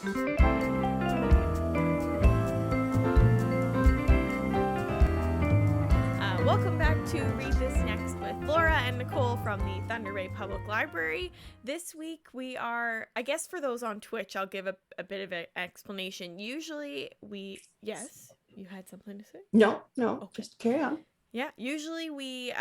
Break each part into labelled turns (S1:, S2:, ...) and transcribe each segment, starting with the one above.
S1: Welcome back to Read This Next with Laura and Nicole from the Thunder Bay Public Library. This week we are, I guess for those on Twitch, I'll give a bit of an explanation. Usually yes, you had something to say?
S2: No,
S1: Okay.
S2: just carry on.
S1: Yeah, usually we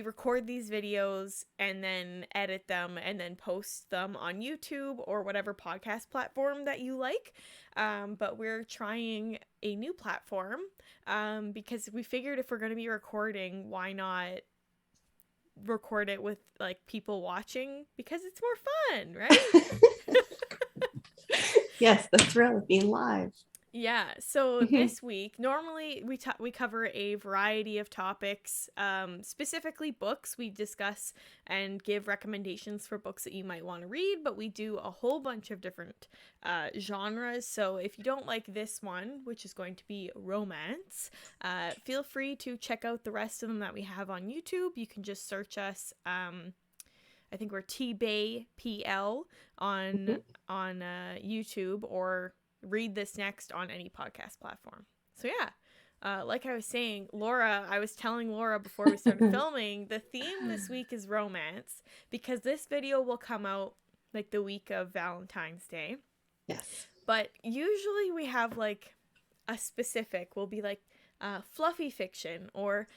S1: record these videos and then edit them and then post them on YouTube or whatever podcast platform that you like. But we're trying a new platform because we figured if we're going to be recording, why not record it with like people watching, because it's more fun, right?
S2: Yes, the thrill of being live.
S1: Yeah, so this week, normally we cover a variety of topics, specifically books. We discuss and give recommendations for books that you might want to read, but we do a whole bunch of different genres. So if you don't like this one, which is going to be romance, feel free to check out the rest of them that we have on YouTube. You can just search us. I think we're TBayPL on YouTube, or Read This Next on any podcast platform. So yeah, like I was saying, I was telling Laura before we started filming, the theme this week is romance, because this video will come out like the week of Valentine's Day.
S2: Yes.
S1: But usually we have like a specific, will be like fluffy fiction or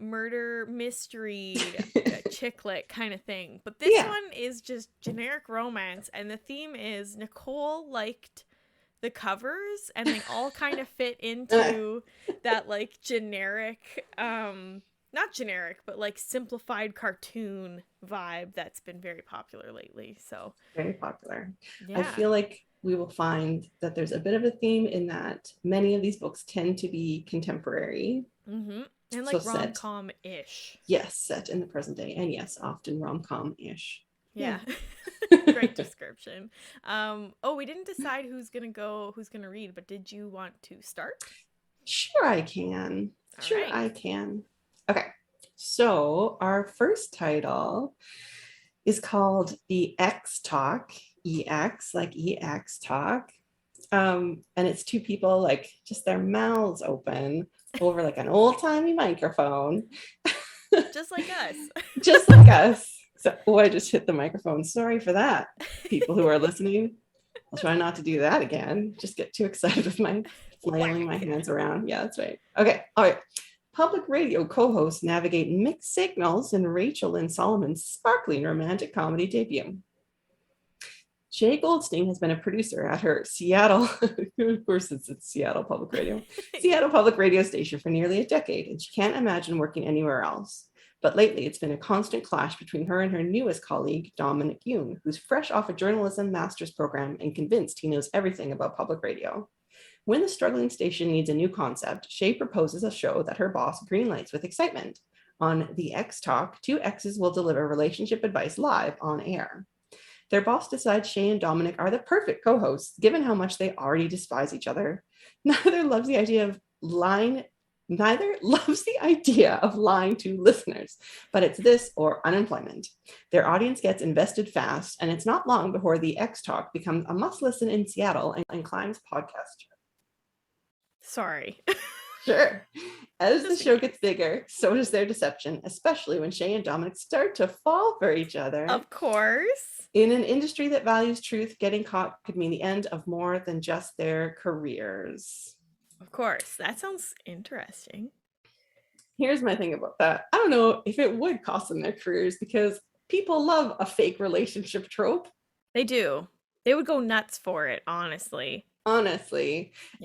S1: murder mystery chick lit kind of thing. But this one is just generic romance, and the theme is Nicole liked the covers, and they all kind of fit into that like generic, not generic, but like simplified cartoon vibe that's been very popular lately. So
S2: very popular.
S1: Yeah.
S2: I feel like we will find that there's a bit of a theme in that many of these books tend to be contemporary.
S1: Mm-hmm. And like rom-com-ish.
S2: Yes, set in the present day, and yes, often rom-com-ish.
S1: Yeah. Great description. We didn't decide who's gonna read, but did you want to start?
S2: Sure, I can.
S1: All right.
S2: I can. Okay, so our first title is called The X Talk, EX, like EX Talk. And it's two people like just their mouths open over like an old-timey microphone.
S1: Just like us.
S2: Just like us. So, I just hit the microphone. Sorry for that, people who are listening. I'll try not to do that again. Just get too excited with my flailing my hands around. Yeah, that's right. Okay, all right. Public radio co-hosts navigate mixed signals in Rachel Lynn Solomon's sparkling romantic comedy debut. Shay Goldstein has been a producer at her Seattle, of course it's Seattle Public Radio, Seattle Public Radio station for nearly a decade, and she can't imagine working anywhere else. But lately, it's been a constant clash between her and her newest colleague, Dominic Yoon, who's fresh off a journalism master's program and convinced he knows everything about public radio. When the struggling station needs a new concept, Shay proposes a show that her boss greenlights with excitement. On The X Talk, two exes will deliver relationship advice live on air. Their boss decides Shay and Dominic are the perfect co-hosts, given how much they already despise each other. Neither loves the idea of lying to listeners, but it's this or unemployment. Their audience gets invested fast, and it's not long before The X Talk becomes a must-listen in Seattle and climbs podcast.
S1: Sorry.
S2: Sure. As the show gets bigger, so does their deception, especially when Shay and Dominic start to fall for each other.
S1: Of course.
S2: In an industry that values truth, getting caught could mean the end of more than just their careers.
S1: Of course. That sounds interesting.
S2: Here's my thing about that. I don't know if it would cost them their careers, because people love a fake relationship trope.
S1: They do. They would go nuts for it, honestly.
S2: Yeah.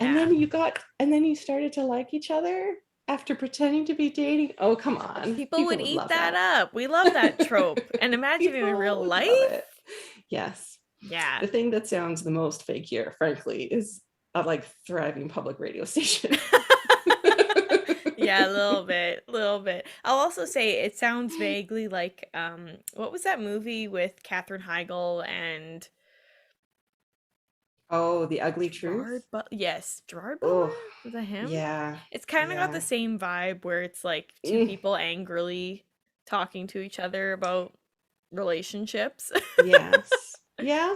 S2: And then you started to like each other after pretending to be dating. Oh, come on.
S1: People would eat that up. We love that trope. And imagine it in real life.
S2: Yes.
S1: Yeah.
S2: The thing that sounds the most fake here, frankly, is a like thriving public radio station.
S1: Yeah, a little bit. I'll also say it sounds vaguely like what was that movie with Katherine Heigl and
S2: Oh, The Ugly Truth?
S1: Gerard Butler?
S2: Oh,
S1: Was that him?
S2: yeah.
S1: It's kind of got the same vibe where it's like two people angrily talking to each other about relationships.
S2: Yes. Yeah.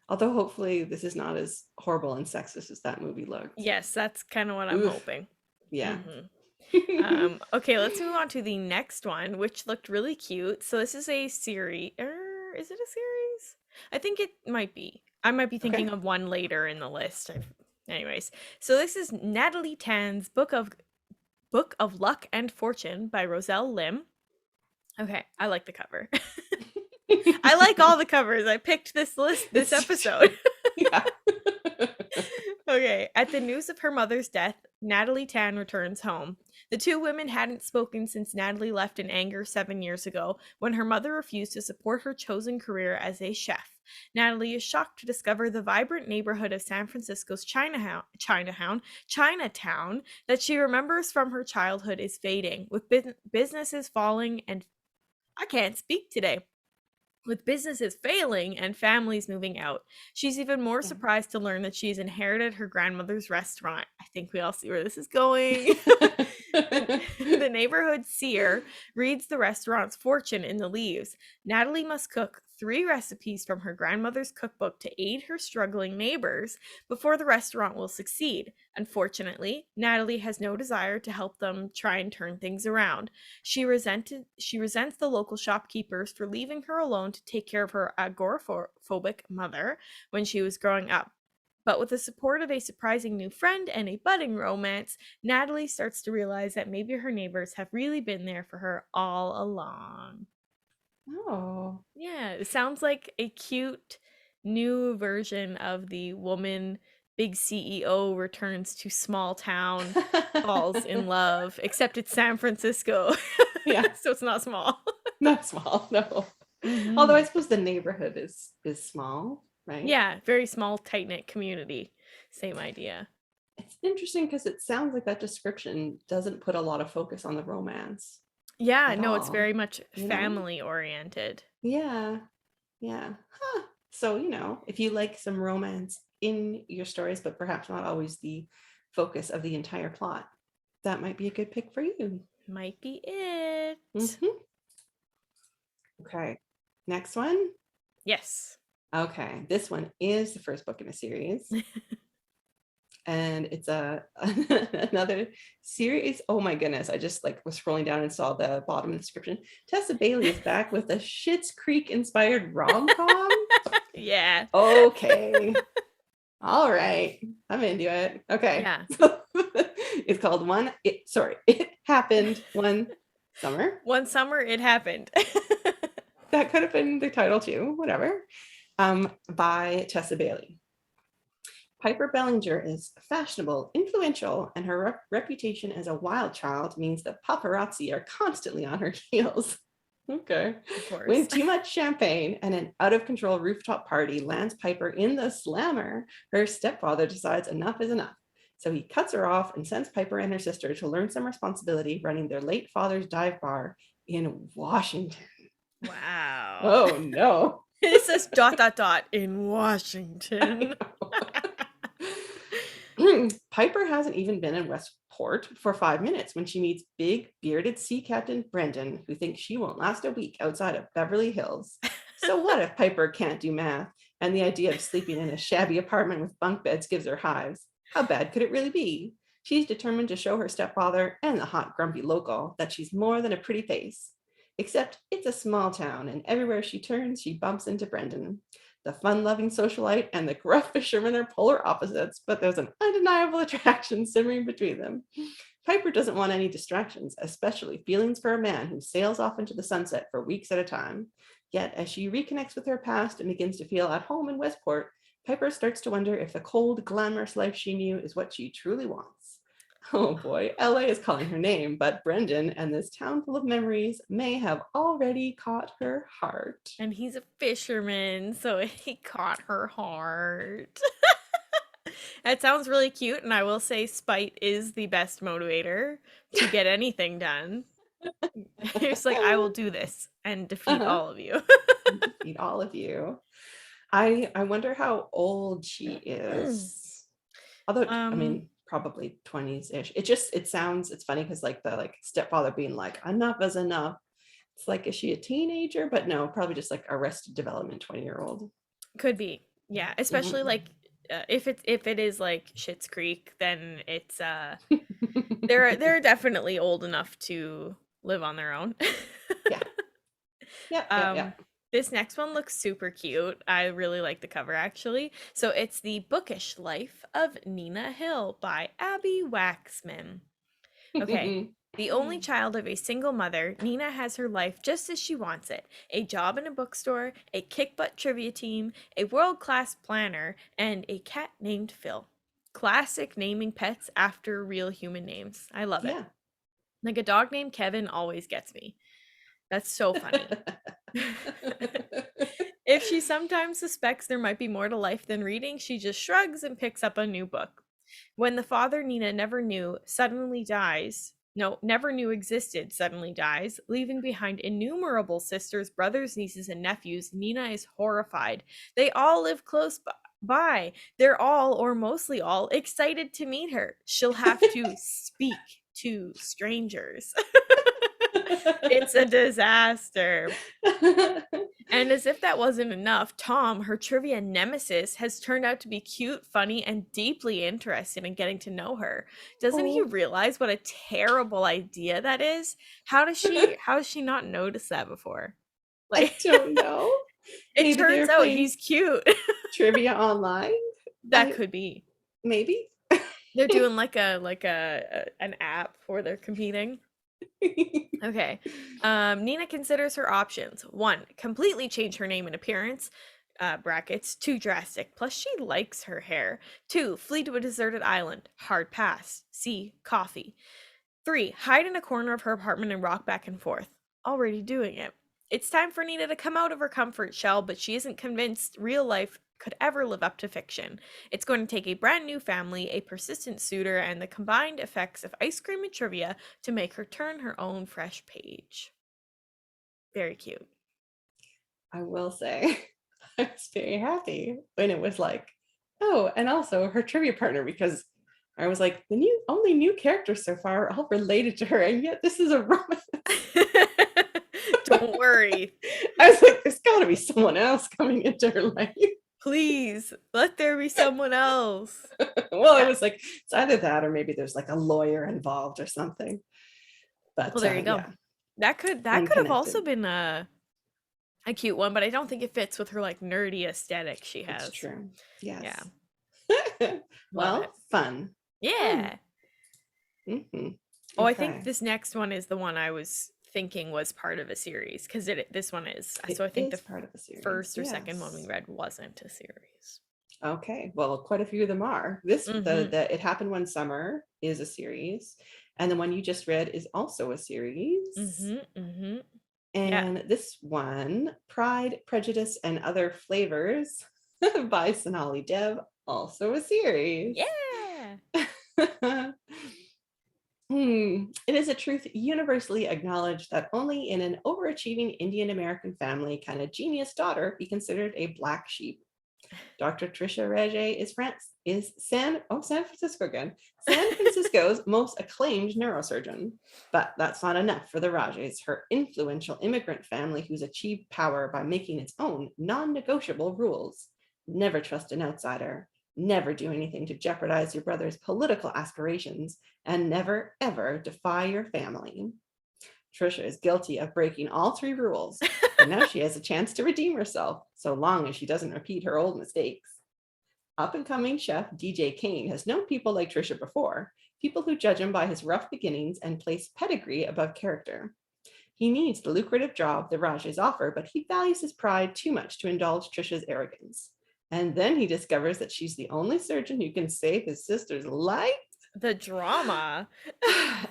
S2: Although hopefully this is not as horrible and sexist as that movie looked.
S1: Yes, that's kind of what I'm
S2: Oof.
S1: hoping.
S2: Yeah.
S1: Hmm. Okay, let's move on to the next one, which looked really cute. So this is a series. Is it a series? I think it might be. I might be thinking
S2: Okay.
S1: of one later in the list. Anyways, so this is Natalie Tan's Book of Luck and Fortune by Roselle Lim. Okay, I like the cover. I like all the covers. I picked this this
S2: It's
S1: episode.
S2: yeah.
S1: Okay, at the news of her mother's death, Natalie Tan returns home. The two women hadn't spoken since Natalie left in anger 7 years ago when her mother refused to support her chosen career as a chef. Natalie is shocked to discover the vibrant neighborhood of San Francisco's Chinatown that she remembers from her childhood is fading, with businesses falling and I can't speak today. With businesses failing and families moving out, she's even more surprised to learn that she's inherited her grandmother's restaurant. I think we all see where this is going. The neighborhood seer reads the restaurant's fortune in the leaves. Natalie must cook 3 recipes from her grandmother's cookbook to aid her struggling neighbors before the restaurant will succeed. Unfortunately, Natalie has no desire to help them try and turn things around. She resents the local shopkeepers for leaving her alone to take care of her agoraphobic mother when she was growing up. But with the support of a surprising new friend and a budding romance, Natalie starts to realize that maybe her neighbors have really been there for her all along.
S2: Oh.
S1: Yeah, it sounds like a cute new version of the woman big CEO returns to small town, falls in love, except it's San Francisco.
S2: Yeah.
S1: So it's not small.
S2: Not small, no. Although I
S1: Hmm.
S2: suppose the neighborhood is small, right?
S1: Yeah, very small, tight knit community. Same idea.
S2: It's interesting because it sounds like that description doesn't put a lot of focus on the romance
S1: Yeah,
S2: at
S1: no, it's
S2: all,
S1: very much
S2: you know?
S1: family oriented.
S2: Yeah. Yeah. Huh. So, if you like some romance in your stories, but perhaps not always the focus of the entire plot, that might be a good pick for you.
S1: Might be it.
S2: Hmm. Okay. Next one.
S1: Yes.
S2: Okay. This one is the first book in a series. And it's another series. Oh my goodness. I just was scrolling down and saw the bottom of the description. Tessa Bailey is back with a Schitt's Creek inspired rom-com.
S1: Yeah.
S2: Okay. All right. I'm into it. Okay.
S1: Yeah.
S2: So it's called It Happened One Summer.
S1: One summer it happened.
S2: That could have been the title too, whatever. By Tessa Bailey. Piper Bellinger is fashionable, influential, and her reputation as a wild child means that paparazzi are constantly on her heels. Okay.
S1: Of course.
S2: When too much champagne and an out-of-control rooftop party lands Piper in the slammer, her stepfather decides enough is enough. So he cuts her off and sends Piper and her sister to learn some responsibility running their late father's dive bar in Washington.
S1: Wow.
S2: Oh, no.
S1: It says ... in Washington.
S2: Piper hasn't even been in Westport for 5 minutes when she meets big bearded sea captain Brendan, who thinks she won't last a week outside of Beverly Hills. So what if Piper can't do math and the idea of sleeping in a shabby apartment with bunk beds gives her hives? How bad could it really be? She's determined to show her stepfather and the hot grumpy local that she's more than a pretty face. Except it's a small town, and everywhere she turns, she bumps into Brendan. The fun-loving socialite and the gruff fisherman are polar opposites, but there's an undeniable attraction simmering between them. Piper doesn't want any distractions, especially feelings for a man who sails off into the sunset for weeks at a time. Yet, as she reconnects with her past and begins to feel at home in Westport, Piper starts to wonder if the cold, glamorous life she knew is what she truly wants. Oh boy, LA is calling her name, but Brendan and this town full of memories may have already caught her heart.
S1: And he's a fisherman, so he caught her heart. That sounds really cute, and I will say spite is the best motivator to get anything done. It's like, I will do this and defeat all of you.
S2: Defeat all of you. I wonder how old she is. Although, I mean, probably 20s-ish. It's funny because the stepfather being like, enough is enough. It's like, is she a teenager? But no, probably just Arrested Development 20-year-old.
S1: Could be. Yeah, especially like if it is like Schitt's Creek, then it's they're definitely old enough to live on their own.
S2: Yeah. Yep. Yep.
S1: Um,
S2: Yep.
S1: this next one looks super cute. I really like the cover actually. So it's The Bookish Life of Nina Hill by Abby Waxman. Okay. The only child of a single mother, Nina has her life just as she wants it. A job in a bookstore, a kick-butt trivia team, a world-class planner, and a cat named Phil. Classic naming pets after real human names. I love it.
S2: Yeah.
S1: Like a dog named Kevin always gets me. That's so funny. If she sometimes suspects there might be more to life than reading, she just shrugs and picks up a new book. When the father Nina never knew suddenly dies, no, never knew existed suddenly dies, leaving behind innumerable sisters, brothers, nieces, and nephews, Nina is horrified. They all live close by. They're all, or mostly all, excited to meet her. She'll have to speak to strangers. It's a disaster. And as if that wasn't enough, Tom, her trivia nemesis, has turned out to be cute, funny, and deeply interested in getting to know her. Doesn't he
S2: Oh,
S1: realize what a terrible idea that is? How does she not notice that before?
S2: I
S1: Like
S2: don't know.
S1: it
S2: Maybe
S1: turns
S2: they're
S1: out
S2: playing
S1: he's cute.
S2: trivia online.
S1: That could be.
S2: Maybe.
S1: They're doing an app where they're competing. Okay. Nina considers her options. 1, completely change her name and appearance. Brackets, too drastic. Plus, she likes her hair. 2, flee to a deserted island. Hard pass. C, coffee. 3, hide in a corner of her apartment and rock back and forth. Already doing it. It's time for Nina to come out of her comfort shell, but she isn't convinced real life could ever live up to fiction. It's going to take a brand new family, a persistent suitor, and the combined effects of ice cream and trivia to make her turn her own fresh page. Very cute.
S2: I will say, I was very happy when it was like, oh, and also her trivia partner, because I was like, the only new characters so far are all related to her, and yet this is a romance.
S1: Don't worry.
S2: I was like, there's got to be someone else coming into her life.
S1: Please, let there be someone else.
S2: Well,
S1: Yeah.
S2: it was like, it's either that or maybe there's like a lawyer involved or something. But
S1: Well, there you go.
S2: yeah,
S1: That could have also
S2: unconnected.
S1: been a cute one, but I don't think it fits with her like nerdy aesthetic she
S2: It's
S1: has.
S2: true.
S1: Yeah.
S2: Yes.
S1: Love it.
S2: Well, fun.
S1: Yeah.
S2: Mm-hmm.
S1: Oh, I think
S2: Okay.
S1: this next one is the one I was thinking was part of a series because this one is.
S2: It
S1: So I think
S2: is
S1: the
S2: part of the series.
S1: first or second one we
S2: Yes.
S1: read wasn't a series.
S2: Okay. Well, quite a few of them are. This
S1: Mm-hmm.
S2: the It Happened One Summer is a series, and the one you just read is also a series.
S1: Mm-hmm. Mm-hmm. Yeah.
S2: And this one, Pride, Prejudice, and Other Flavors by Sonali Dev, also a series.
S1: Yeah.
S2: It is a truth universally acknowledged that only in an overachieving Indian American family can a genius daughter be considered a black sheep. Dr. Trisha Rege is San Francisco again, San Francisco's most acclaimed neurosurgeon. But that's not enough for the Rajes, her influential immigrant family who's achieved power by making its own non-negotiable rules. Never trust an outsider, never do anything to jeopardize your brother's political aspirations, and never, ever defy your family. Trisha is guilty of breaking all 3 rules, but now she has a chance to redeem herself, so long as she doesn't repeat her old mistakes. Up-and-coming chef DJ Kane has known people like Trisha before, people who judge him by his rough beginnings and place pedigree above character. He needs the lucrative job the Rajes offer, but he values his pride too much to indulge Trisha's arrogance. And then he discovers that she's the only surgeon who can save his sister's life.
S1: The drama.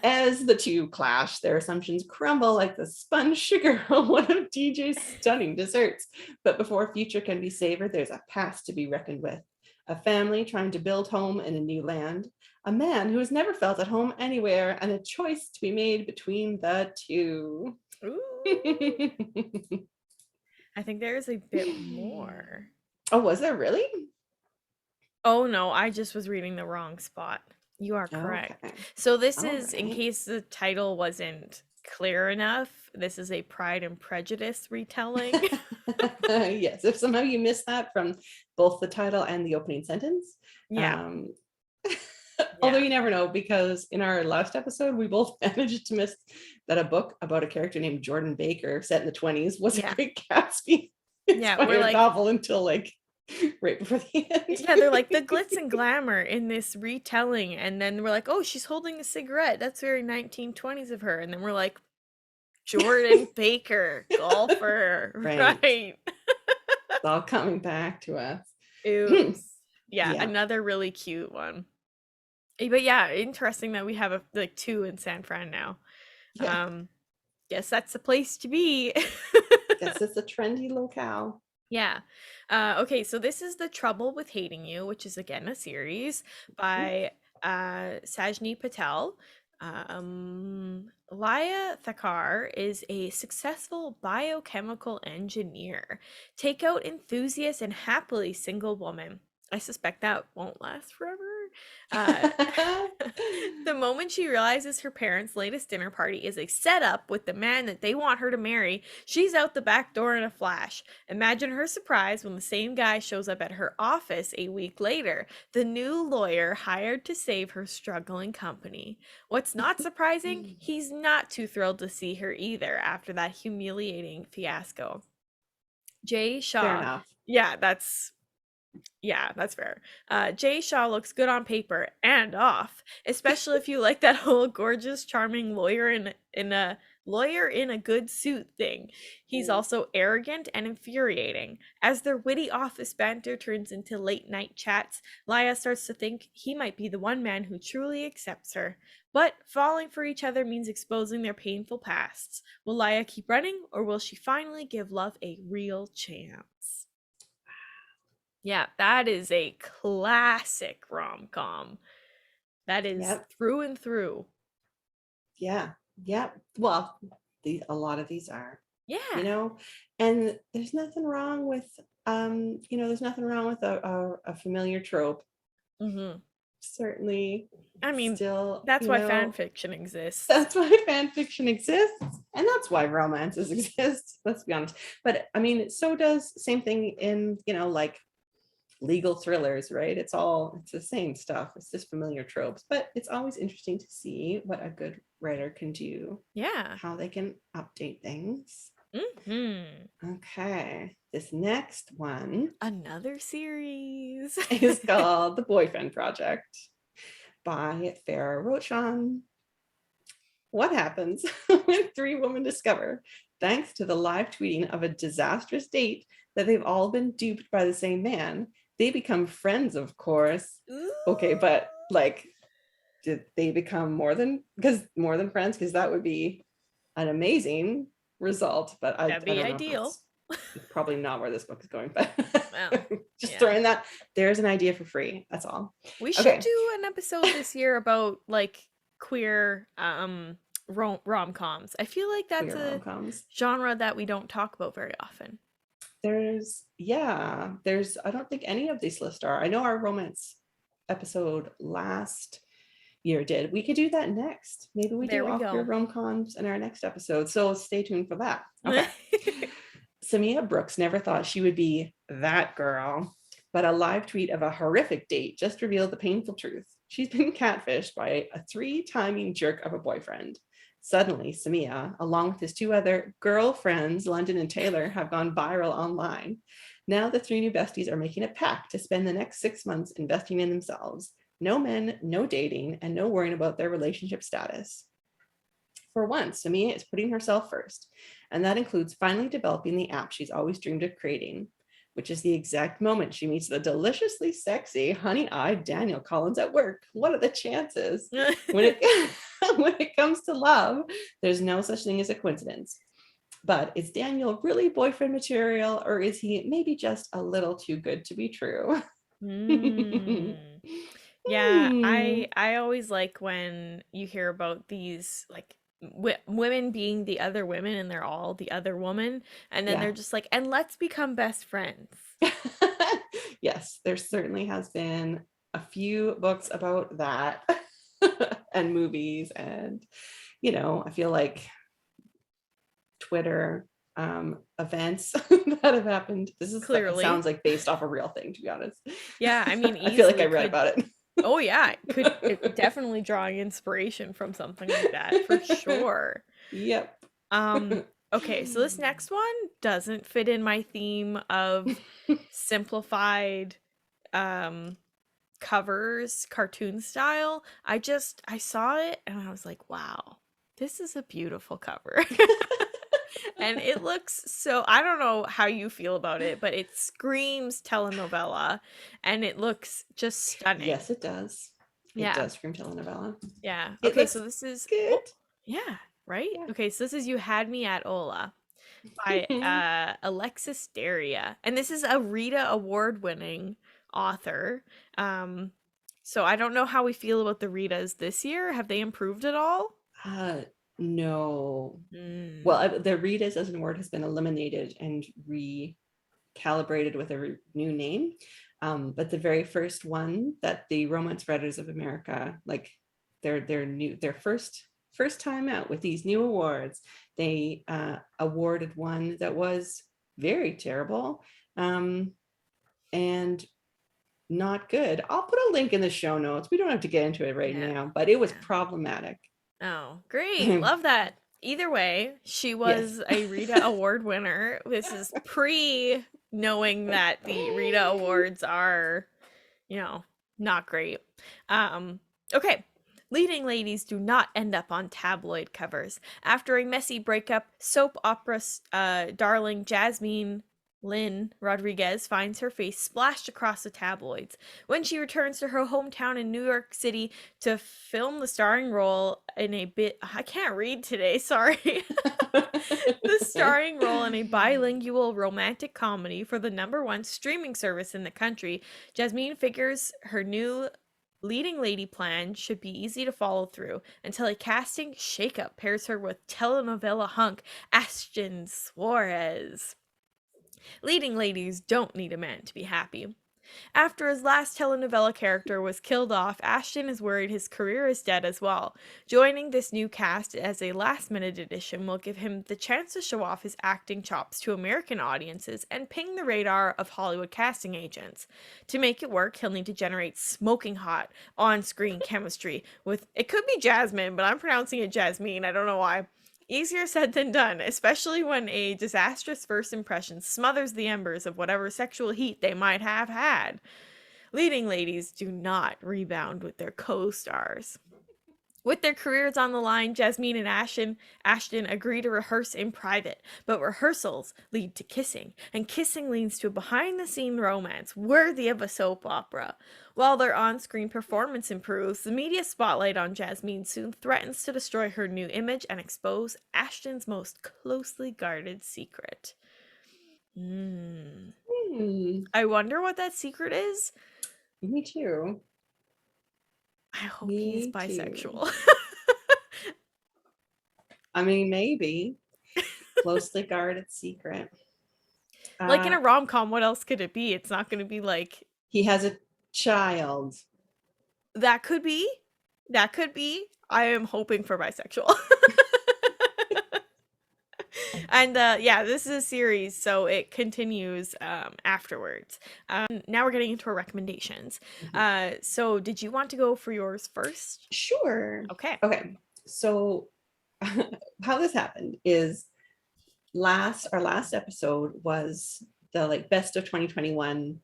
S2: As the two clash, their assumptions crumble like the spun sugar on one of DJ's stunning desserts. But before future can be savored, there's a past to be reckoned with. A family trying to build home in a new land, a man who has never felt at home anywhere, and a choice to be made between the two.
S1: Ooh. I think there is a bit more.
S2: Oh, was there really?
S1: Oh no, I just was reading the wrong spot. You are correct.
S2: Okay.
S1: So this
S2: All
S1: is, in
S2: right.
S1: case the title wasn't clear enough. This is a Pride and Prejudice retelling.
S2: Yes, if somehow you missed that from both the title and the opening sentence.
S1: Yeah.
S2: Um, although
S1: Yeah.
S2: you never know, because in our last episode, we both managed to miss that a book about a character named Jordan Baker set in the 20s was a
S1: Yeah.
S2: Great Gatsby
S1: Yeah. We're
S2: inspired
S1: like,
S2: novel until like right before the end.
S1: yeah, they're like the glitz and glamour in this retelling. And then we're like, oh, she's holding a cigarette. That's very 1920s of her. And then we're like, Jordan Baker, golfer.
S2: Right.
S1: Right.
S2: It's all coming back to us.
S1: Oops. Yeah,
S2: Yeah.
S1: another really cute one. But yeah, interesting that we have like two in San Fran now.
S2: Yeah.
S1: Guess that's the place to be.
S2: Guess it's a trendy locale.
S1: Yeah. Okay, so this is The Trouble with Hating You, which is again a series by Sajni Patel. Laya Thakar is a successful biochemical engineer, takeout enthusiast, and happily single woman. I suspect that won't last forever. Uh, the moment she realizes her parents' latest dinner party is a setup with the man that they want her to marry, she's out the back door in a flash. Imagine her surprise when the same guy shows up at her office a week later, the new lawyer hired to save her struggling company. What's not surprising, he's not too thrilled to see her either after that humiliating fiasco. Jay
S2: Fair
S1: Shaw.
S2: enough.
S1: Yeah, that's fair. Jay Shaw looks good on paper and off, especially if you like that whole gorgeous, charming lawyer in a good suit thing. He's also arrogant and infuriating. As their witty office banter turns into late night chats, Laya starts to think he might be the one man who truly accepts her. But falling for each other means exposing their painful pasts. Will Laya keep running, or will she finally give love a real chance? Yeah, that is a classic rom-com. That is
S2: Yep.
S1: through and through.
S2: Yeah. Yep. Well, a lot of these are.
S1: Yeah.
S2: And there's nothing wrong with there's nothing wrong with a familiar trope.
S1: Mm-hmm.
S2: Certainly.
S1: I mean,
S2: Still,
S1: that's why fan fiction exists.
S2: that's why fan fiction exists, and that's why romances exist, let's be honest. But I mean, so does same thing in like legal thrillers, right? It's the same stuff. It's just familiar tropes, but it's always interesting to see what a good writer can do.
S1: Yeah.
S2: How they can update things.
S1: Mm-hmm.
S2: Okay, this next one,
S1: Another series,
S2: is called The Boyfriend Project by Farah Rochan. What happens when three women discover, thanks to the live tweeting of a disastrous date, that they've all been duped by the same man? They become friends, of course.
S1: Ooh.
S2: Okay, but like, did they become more than friends? Because that would be an amazing result. But
S1: That'd be
S2: I don't
S1: ideal.
S2: know. It's probably not where this book is going. But
S1: Well,
S2: just throwing that. There's an idea for free. That's all.
S1: We should do an episode this year about like queer rom-coms. I feel like that's
S2: Queer
S1: a
S2: rom-coms.
S1: genre that we don't talk about very often.
S2: There's I don't think any of these lists are. I know our romance episode last year did. We could do that next. Maybe we do queer rom-coms in our next episode. So stay tuned for that. Okay. Samia Brooks never thought she would be that girl, but a live tweet of a horrific date just revealed the painful truth. She's been catfished by a 3-timing jerk of a boyfriend. Suddenly, Samia, along with his 2 other girlfriends, London and Taylor, have gone viral online. Now the 3 new besties are making a pact to spend the next 6 months investing in themselves. No men, no dating, and no worrying about their relationship status. For once, Samia is putting herself first, and that includes finally developing the app she's always dreamed of creating, which is the exact moment she meets the deliciously sexy, honey-eyed Daniel Collins at work. What are the chances? When it comes to love, there's no such thing as a coincidence. But is Daniel really boyfriend material, or is he maybe just a little too good to be true?
S1: Yeah, I always like when you hear about these like women being the other women and they're all the other woman, and then they're just like, and let's become best friends.
S2: Yes, there certainly has been a few books about that and movies, and I feel like Twitter events that have happened. This is it
S1: Clearly.
S2: sounds like based off a real thing, to be honest.
S1: Yeah, I mean,
S2: I feel like I
S1: easily
S2: read
S1: could.
S2: about it.
S1: Oh yeah, definitely drawing inspiration from something like that for sure.
S2: Yep.
S1: Okay, so this next one doesn't fit in my theme of simplified um covers, cartoon style. I saw it and I was like, wow, this is a beautiful cover. And it looks so, I don't know how you feel about it, but it screams telenovela and it looks just stunning.
S2: Yes, it does. It
S1: Yeah.
S2: does scream telenovela.
S1: Yeah.
S2: It
S1: Okay,
S2: looks
S1: so this is,
S2: good.
S1: oh, yeah, right?
S2: Yeah.
S1: Okay, so this is You Had Me at Ola by Alexis Daria. And this is a Rita award-winning author. Um so I don't know how we feel about the Ritas this year. Have they improved at all?
S2: Uh, no.
S1: Mm.
S2: Well, the Ritas as an word has been eliminated and recalibrated with a new name. But the very first one that the Romance Writers of America, like their first time out with these new awards, they awarded one that was very terrible and not good. I'll put a link in the show notes. We don't have to get into it right
S1: Yeah.
S2: now, but it was
S1: Yeah.
S2: problematic.
S1: Oh, great. Love that. Either way, she
S2: Yes.
S1: was a Rita Award winner. This is pre knowing that the Rita Awards are, not great. Okay. Leading ladies do not end up on tabloid covers. After a messy breakup, soap opera darling Jasmine Lynn Rodriguez finds her face splashed across the tabloids. When she returns to her hometown in New York City to film the starring role in a bit, I can't read today, sorry. The starring role in a bilingual romantic comedy for the #1 streaming service in the country, Jasmine figures her new leading lady plan should be easy to follow through until a casting shakeup pairs her with telenovela hunk Ashton Suarez. Leading ladies don't need a man to be happy. After his last telenovela character was killed off, Ashton is worried his career is dead as well. Joining this new cast as a last-minute addition will give him the chance to show off his acting chops to American audiences and ping the radar of Hollywood casting agents. To make it work, he'll need to generate smoking hot on-screen chemistry with, it could be Jasmine, but I'm pronouncing it Jasmine, I don't know why. Easier said than done, especially when a disastrous first impression smothers the embers of whatever sexual heat they might have had. Leading ladies do not rebound with their co-stars. With their careers on the line, Jasmine and Ashton agree to rehearse in private, but rehearsals lead to kissing, and kissing leads to a behind-the-scene romance worthy of a soap opera. While their on-screen performance improves, the media spotlight on Jasmine soon threatens to destroy her new image and expose Ashton's most closely guarded secret. I wonder what that secret is.
S2: Me too.
S1: I hope he's bisexual.
S2: I mean, maybe. Closely guarded secret.
S1: Like in a rom-com, what else could it be? It's not going to be like...
S2: He has a child.
S1: That could be. That could be. I am hoping for bisexual. And yeah, this is a series, so it continues afterwards. Now we're getting into our recommendations. So did you want to go for yours first?
S2: Sure.
S1: Okay.
S2: So how this happened is our last episode was the like best of 2021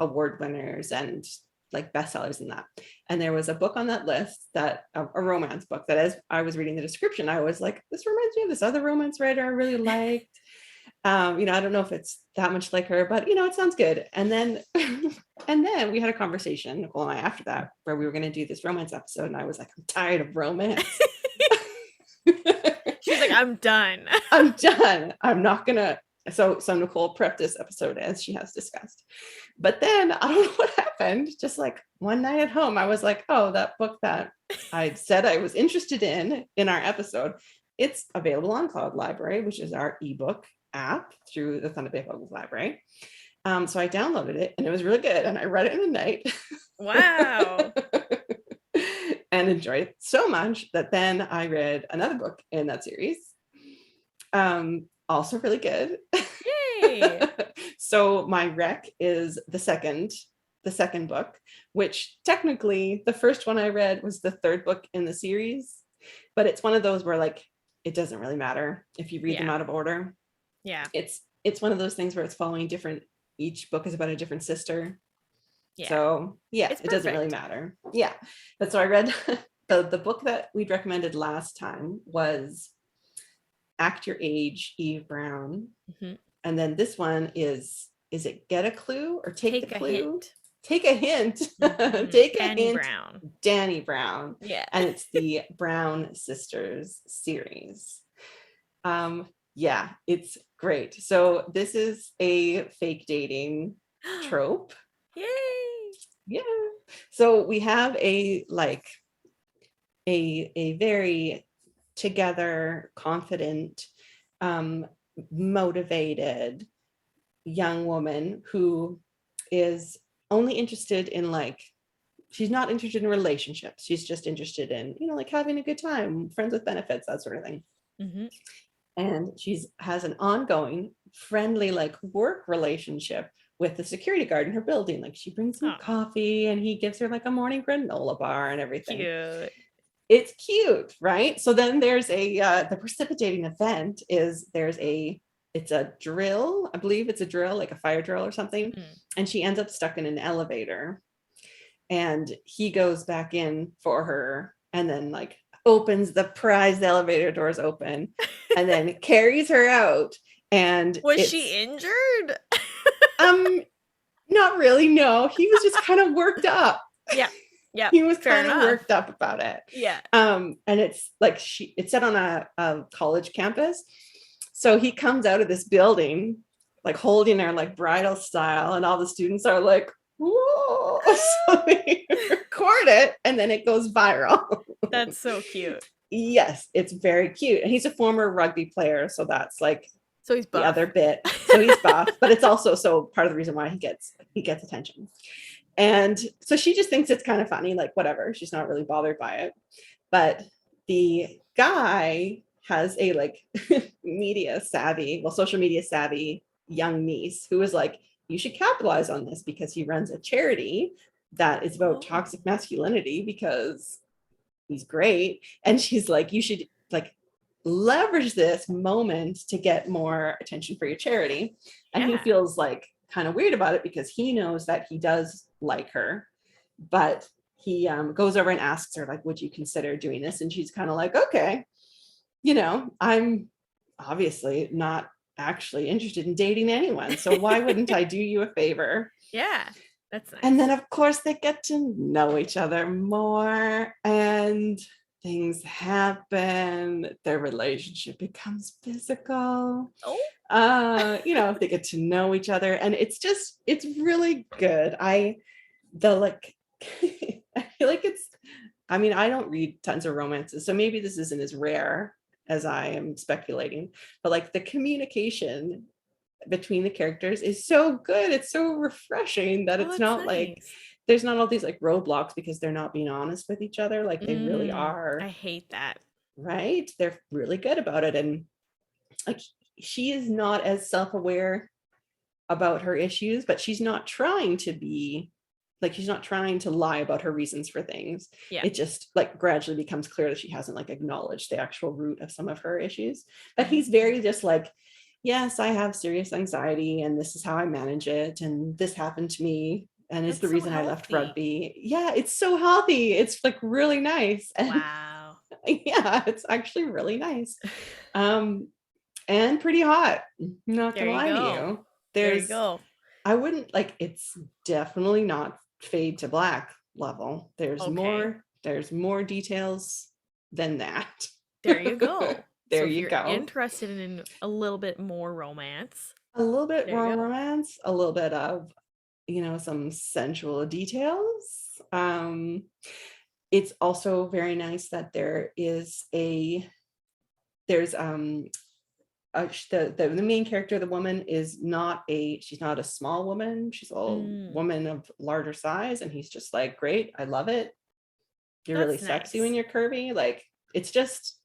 S2: award winners and like bestsellers and that. And there was a book on that list that a romance book that as I was reading the description, I was like, this reminds me of this other romance writer I really liked. I don't know if it's that much like her, but it sounds good. And then we had a conversation, Nicole and I, after that, where we were going to do this romance episode. And I was like, I'm tired of romance.
S1: She's like, I'm done.
S2: I'm done. I'm not gonna. So Nicole prepped this episode as she has discussed. But then I don't know what happened. Just like one night at home, I was like, oh, that book that I said I was interested in our episode, it's available on Cloud Library, which is our ebook app through the Thunder Bay Public Library. So I downloaded it and it was really good. And I read it in a night.
S1: Wow.
S2: And enjoyed it so much that then I read another book in that series. Also really good.
S1: Yay!
S2: So my rec is the second book, which technically the first one I read was the third book in the series, but it's one of those where like it doesn't really matter if you read them
S1: Yeah.
S2: out of order.
S1: Yeah.
S2: It's one of those things where it's following different, each book is about a different sister.
S1: Yeah.
S2: So yeah,
S1: It's
S2: it doesn't really
S1: perfect.
S2: matter. Yeah. That's so I read the book that we'd recommended last time was Act Your Age, Eve Brown.
S1: Hmm.
S2: And then this one is it Get a Clue or Take the
S1: Take a
S2: Clue?
S1: hint.
S2: Take a hint.
S1: Hmm.
S2: Take a
S1: Danny
S2: hint,
S1: Brown.
S2: Danny Brown.
S1: Yeah.
S2: And it's the Brown Sisters series. Yeah, it's great. So this is a fake dating trope.
S1: Yay!
S2: Yeah. So we have a like a very together, confident, um, motivated young woman who is only interested in like, she's not interested in relationships. She's just interested in, like having a good time, friends with benefits, that sort of thing.
S1: Hmm.
S2: And she's has an ongoing friendly like work relationship with the security guard in her building. Like she brings him
S1: Oh,
S2: coffee and he gives her like a morning granola bar and everything.
S1: cute.
S2: It's cute, right? So then there's the precipitating event is it's a drill. I believe it's a drill, like a fire drill or something.
S1: Hmm.
S2: And she ends up stuck in an elevator and he goes back in for her and then like opens the prized elevator doors open and then carries her out. And
S1: Was
S2: it's
S1: she injured?
S2: um not really, no. He was just kind of worked up.
S1: Yeah. Yeah.
S2: He was
S1: Fair
S2: kind of
S1: enough.
S2: worked up about it.
S1: Yeah.
S2: And it's like it's set on a college campus. So he comes out of this building like holding her like bridal style, and all the students are like, whoa. So they record it and then it goes viral.
S1: That's so cute.
S2: Yes, it's very cute. And he's a former rugby player, so that's like
S1: So he's
S2: the
S1: buff.
S2: other bit. So he's buff, but it's also so part of the reason why he gets attention. And so she just thinks it's kind of funny, like whatever. She's not really bothered by it. But the guy has a like social media savvy young niece who is like, you should capitalize on this because he runs a charity that is about toxic masculinity because he's great. And she's like, you should like leverage this moment to get more attention for your charity. And he
S1: Yeah.
S2: feels like kind of weird about it because he knows that he does like her, but he goes over and asks her like, would you consider doing this? And she's kind of like, okay, I'm obviously not actually interested in dating anyone, so why wouldn't I do you a favor?
S1: Yeah. That's nice.
S2: And then of course they get to know each other more and things happen. Their relationship becomes physical.
S1: Oh.
S2: They get to know each other and it's really good. I feel like I don't read tons of romances, so maybe this isn't as rare as I am speculating, but like the communication between the characters is so good. It's so refreshing that
S1: Oh,
S2: it's
S1: that's
S2: not like
S1: nice.
S2: there's not all these like roadblocks because they're not being honest with each other. Like they really
S1: I
S2: are,
S1: hate that.
S2: right? They're really good about it. And like she is not as self-aware about her issues, but she's not trying to be like, she's not trying to lie about her reasons for things.
S1: Yeah.
S2: It just like gradually becomes clear that she hasn't like acknowledged the actual root of some of her issues. But he's very just like, yes, I have serious anxiety and this is how I manage it. And this happened to me. And it's the
S1: That's so
S2: reason I left
S1: healthy.
S2: rugby. Yeah, it's so healthy. It's like really nice. And
S1: Wow.
S2: yeah, it's actually really nice. And pretty hot. Not
S1: There
S2: gonna
S1: you
S2: lie to
S1: go.
S2: you.
S1: There you go.
S2: I wouldn't like, it's definitely not fade to black level.
S1: Okay.
S2: There's more details than that.
S1: There you go.
S2: There
S1: So if
S2: you
S1: you're
S2: go.
S1: interested in a little bit more romance,
S2: A little bit
S1: there
S2: more
S1: you go.
S2: romance, a little bit of, some sensual details. It's also very nice that there's the main character, the woman is she's not a small woman, she's a woman of larger size, and he's just like, great, I love it, you're really
S1: That's
S2: sexy
S1: nice.
S2: when you're curvy. Like it's just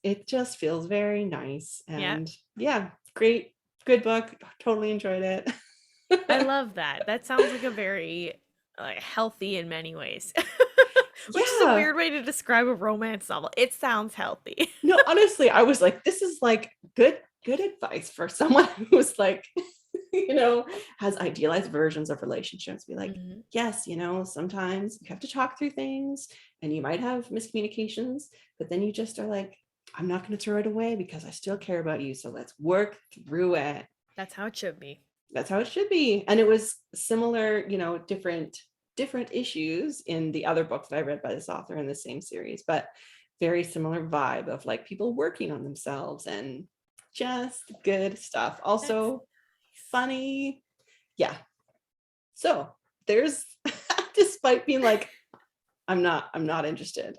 S2: it just feels very nice.
S1: Yeah.
S2: And yeah, great, good book. Totally enjoyed it.
S1: I love that. That sounds like a very like healthy in many ways. Which is a
S2: Yeah.
S1: weird way to describe a romance novel. It sounds healthy.
S2: No, honestly, I was like, this is like good advice for someone who's like, has idealized versions of relationships. Be like,
S1: Mhm.
S2: yes, sometimes you have to talk through things and you might have miscommunications, but then you just are like, I'm not going to throw it away because I still care about you. So let's work through it.
S1: That's how it should be.
S2: That's how it should be. And it was similar, different issues in the other books that I read by this author in the same series, but very similar vibe of like people working on themselves and just good stuff.
S1: That's
S2: Also funny. Yeah. So there's despite being like, I'm not interested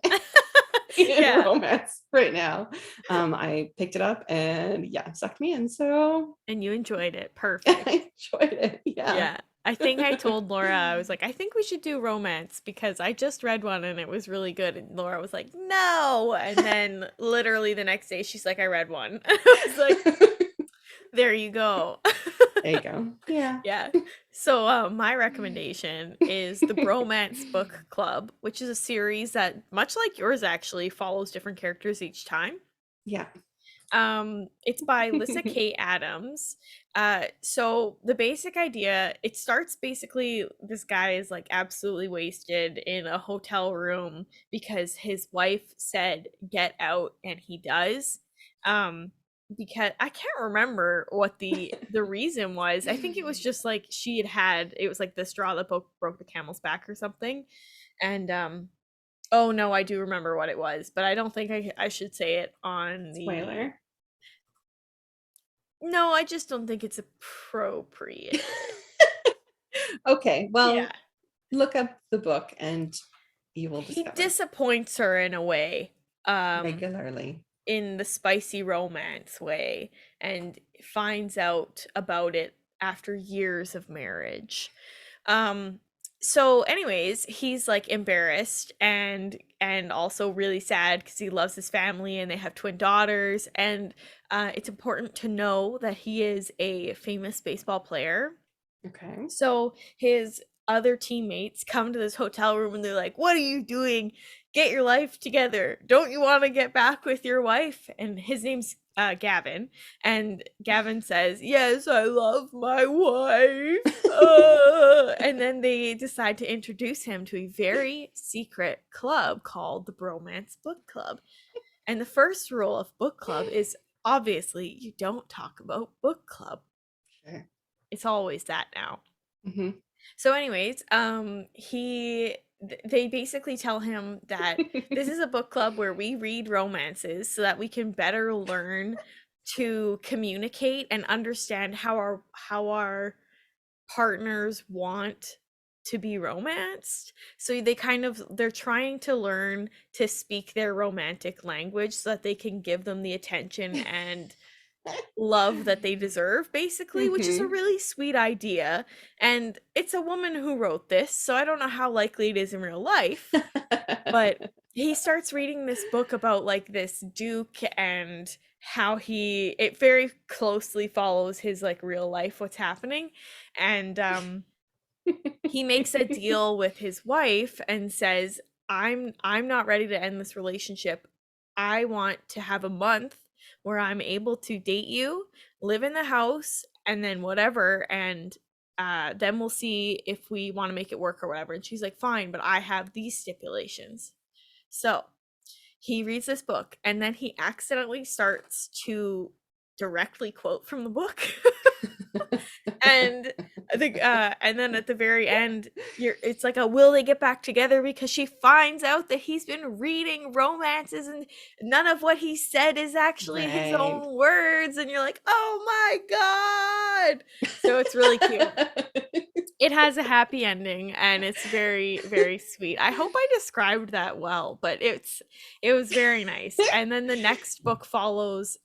S2: in
S1: yeah.
S2: romance right now. I picked it up and yeah, sucked me in. So
S1: And you enjoyed it. Perfect.
S2: I enjoyed it. Yeah.
S1: Yeah. I think I told Laura, I was like, I think we should do romance because I just read one and it was really good. And Laura was like, no. And then literally the next day, she's like, I read one. I was like, there you go.
S2: There you go. Yeah.
S1: Yeah. So my recommendation is the Bromance Book Club, which is a series that, much like yours, actually follows different characters each time.
S2: Yeah.
S1: It's by Lissa K. Adams. So the basic idea, it starts basically this guy is like absolutely wasted in a hotel room because his wife said get out and he does. Because I can't remember what the reason was. I think it was just like she had it was like the straw that broke the camel's back or something. And oh no, I do remember what it was, but I don't think I should say it on the.
S2: Spoiler.
S1: No, I just don't think it's appropriate.
S2: Okay. Well,
S1: Yeah.
S2: look up the book and you will
S1: He
S2: discover
S1: disappoints her in a way,
S2: regularly.
S1: in the spicy romance way, and finds out about it after years of marriage. So anyways, he's like embarrassed and also really sad because he loves his family and they have twin daughters, and it's important to know that he is a famous baseball player.
S2: Okay.
S1: So his other teammates come to this hotel room and they're like, what are you doing? Get your life together. Don't you want to get back with your wife? And his name's Gavin. And Gavin says, yes, I love my wife. And then they decide to introduce him to a very secret club called the Bromance Book Club. And the first rule of book club is obviously you don't talk about book club.
S2: Sure.
S1: It's always that now.
S2: Mm-hmm.
S1: So anyways, they basically tell him that this is a book club where we read romances so that we can better learn to communicate and understand how our partners want to be romanced. So they're trying to learn to speak their romantic language so that they can give them the attention and love that they deserve, basically, which is a really sweet idea. And it's a woman who wrote this, so I don't know how likely it is in real life. But he starts reading this book about like this duke and how it very closely follows his like real life, what's happening. And he makes a deal with his wife and says, I'm not ready to end this relationship. I want to have a month where I'm able to date you, live in the house, and then whatever, and then we'll see if we want to make it work or whatever. And she's like, fine, but I have these stipulations. So he reads this book and then he accidentally starts to directly quote from the book. And and then at the very end, it's like a will they get back together, because she finds out that he's been reading romances and none of what he said is actually his own words, and you're like, oh my god. So it's really cute. It has a happy ending and it's very, very sweet. I hope I described that well, but it was very nice. And then the next book follows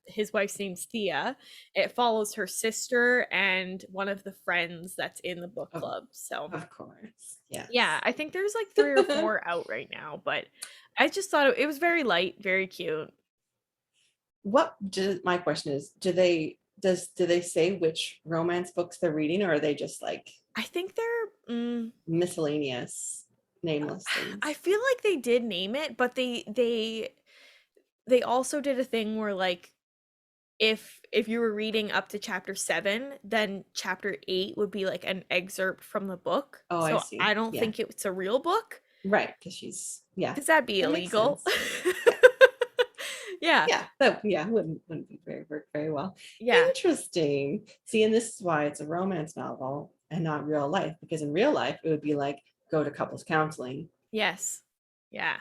S1: his wife's name's Thea. It follows her sister and one of the friends that's in the book club. So
S2: of course. Yes.
S1: Yeah, I think there's like 3 or 4 out right now, but I just thought it was very light, very cute.
S2: my question is, do they say which romance books they're reading, or are they just like
S1: I think they're
S2: miscellaneous nameless things?
S1: I feel like they did name it, but they also did a thing where like if you were reading up to chapter 7, then chapter 8 would be like an excerpt from the book.
S2: Oh, I
S1: So
S2: see.
S1: I don't
S2: Yeah.
S1: think it's a real book.
S2: Right, because she's
S1: Because that'd be
S2: that makes
S1: illegal.
S2: sense. Yeah.
S1: Yeah.
S2: Yeah, that wouldn't be work very well.
S1: Yeah.
S2: Interesting. See, and this is why it's a romance novel and not real life, because in real life it would be like go to couples counseling.
S1: Yes. Yeah.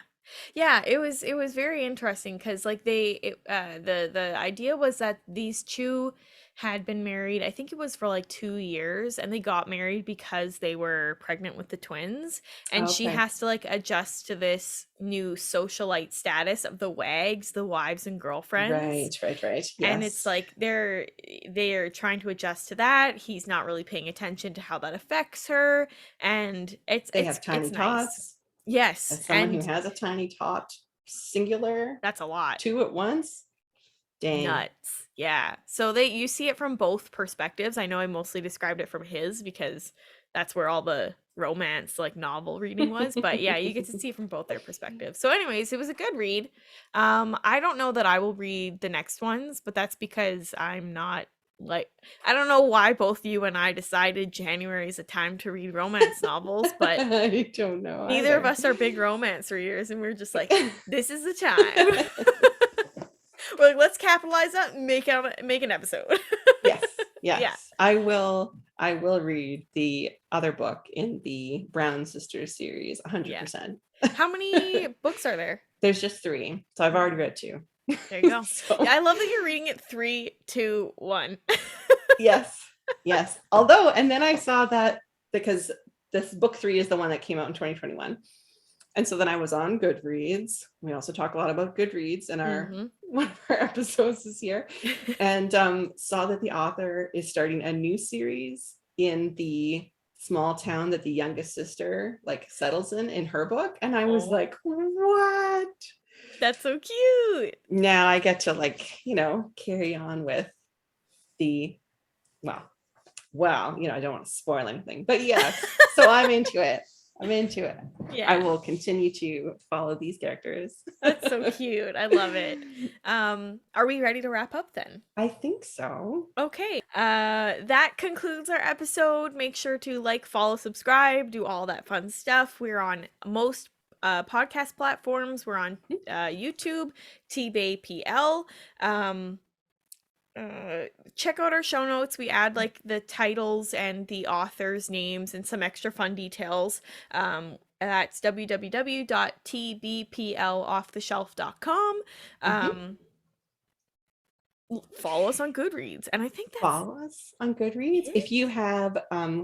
S1: Yeah, it was very interesting because like the idea was that these two had been married, I think it was for like 2 years, and they got married because they were pregnant with the twins, and she
S2: Okay.
S1: has to like adjust to this new socialite status of the wags, the wives and girlfriends.
S2: Right.
S1: And it's
S2: Yes.
S1: like they're trying to adjust to that. He's not really paying attention to how that affects her, and it's
S2: They
S1: it's
S2: have tiny
S1: it's nice.
S2: tots.
S1: Yes,
S2: As someone who
S1: and
S2: has a tiny tot, singular,
S1: that's a lot.
S2: 2 at once, dang.
S1: Nuts. Yeah. So you see it from both perspectives. I know I mostly described it from his because that's where all the romance like novel reading was, but yeah, you get to see it from both their perspectives. So anyways, it was a good read. I don't know that I will read the next ones, but that's because I'm not like I don't know why both you and I decided January is a time to read romance novels, but
S2: I don't know
S1: neither of
S2: either.
S1: us are big romance readers, and we're just like, this is the time. We're like, let's capitalize that and make an episode.
S2: Yes.
S1: Yeah.
S2: I will read the other book in the Brown Sisters series 100%.
S1: How many books are there?
S2: There's just 3, so I've already read 2.
S1: There you go.
S2: So,
S1: Yeah, I love that you're reading it 3, 2, 1.
S2: yes. Although, and then I saw that because this book 3 is the one that came out in 2021. And so then I was on Goodreads. We also talk a lot about Goodreads in our one of our episodes this year, and saw that the author is starting a new series in the small town that the youngest sister like settles in her book. And I was like, what?
S1: That's so cute.
S2: Now I get to like, carry on with the, well, I don't want to spoil anything, but yes. So I'm into it. Yeah. I will continue to follow these characters.
S1: That's so cute. I love it. Are we ready to wrap up then?
S2: I think so.
S1: Okay. That concludes our episode. Make sure to like, follow, subscribe, do all that fun stuff. We're on most podcast platforms. We're on YouTube, TBayPL. Check out our show notes. We add like the titles and the authors' names and some extra fun details. That's www.tbplofftheshelf.com. Follow us on Goodreads, and I think that's
S2: follow us on Goodreads. If you have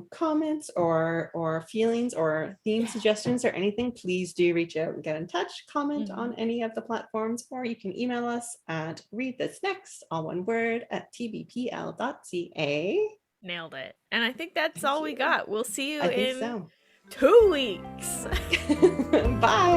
S2: comments or feelings or theme suggestions or anything, please do reach out and get in touch. Comment on any of the platforms, or you can email us at readthisnext, all one word, at tbpl.ca.
S1: Nailed it. And I think that's all we got. We'll see you
S2: in
S1: in 2 weeks.
S2: Bye.